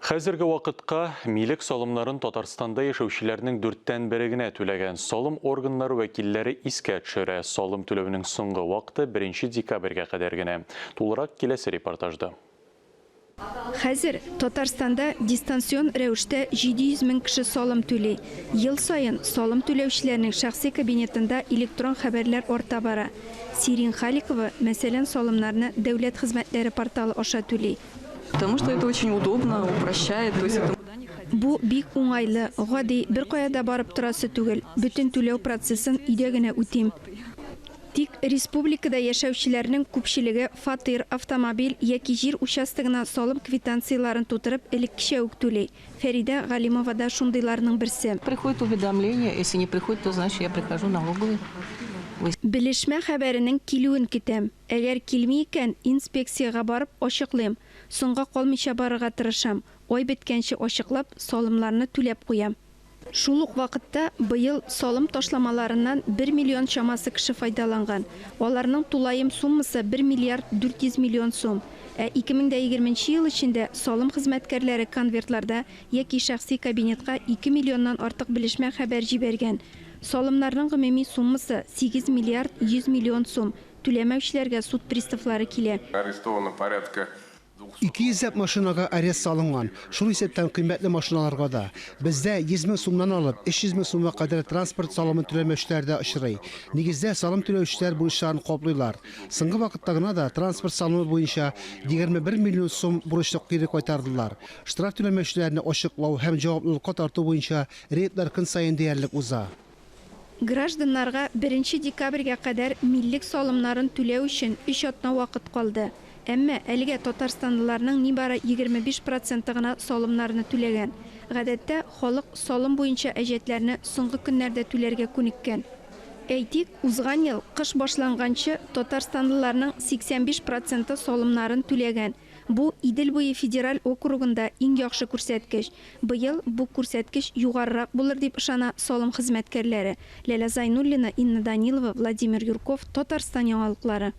Хәзерге вакытка милек салымнарын Татарстанда яшәүчеләрнең 4тән 1-генә түләгән салым органнары вәкилләре искә төшерә. Салым түләүнең соңгы вакыты 1 декабрьгә кадәр генә. Тулырак киләсе репортажда. Хәзер Татарстанда дистанцион рәвештә 700 мең кеше салым түли. Ел сайын салым түләүчеләрнең шәхси кабинетында электрон хәбәрләр арта бара. Сирин Халикова мәсәлән салымнарны дәүләт хезмәтләре порталы аша түли. Потому что это очень удобно, упрощает. То есть это... Бу бик уңайлы, гади, бер каяда барып торасы түгел. Бүтән түләү процессын өйдә генә үтим. Тик республикада яшәүчеләрнең күпчелеге фатир, автомобиль яки җир участогына салым квитанцияларын тутырып элеккечә үк түли. Фәридә Галимова да шундыйларның берсе. Приходит уведомление, если не приходит, то значит я прихожу в налоговую. Белешмә хәбәренең килүен көтәм. Әгәр килми икән, инспекциягә барып ачыклыйм. Соңга калмыйча барырга тырышам. Ай беткәнче ачыклап, салымларны түләп куям. Шул ук вакытта быел салым ташламаларыннан 1 миллион чамасы кеше файдаланган. Аларның тулайым суммасы 1 миллиард 400 миллион сум. 2020 ел эчендә салым хезмәткәрләре конвертларда яки шәхси кабинетка 2 миллионнан артык белешмә хәбәр җибәргән. Салымнарның гомуми суммасы 8 миллиард 100 миллион сум. Түләмәүчеләргә суд приставлары килә. Арестовано порядка 200 машинага арест салынган. Шул исәптән кыйммәтле машиналарга да. Бездә 100 мең сумнан алып 300 мең сумга кадәр транспорт салымы түләмәүчеләр дә очрый. Нигездә салым түләүчеләр бурычларын каплыйлар. Соңгы вакытта гына да транспорт салымы буенча 21 миллион сум бурычны кире кайтардылар. Штраф түләмәүчеләрне ачыклау һәм җаваплылыкка тарту буенча рейдлар көн саен диярлек уза. Гражданнарга 1 декабрьгә кадәр миллек салымнарын түләү өчен 3 атна вакыт калды. Әмма әлегә Татарстанлыларның нибары 25% гына салымнарны түләгән. Гадәттә, халык салым буенча әҗәтләрне соңгы көннәрдә түләргә күнеккән. Әйтик, узган ел кыш башланганчы Татарстанлыларның 85% салымнарын түләгән. Бу Идел буе федераль округында иң яхшы күрсәткеч. Быел бу күрсәткеч югарырак булыр дип ышана салым хезмәткәрләре. Ләлә Зайнуллина, Инна Данилова, Владимир Юрков, Татарстан яңалыклары.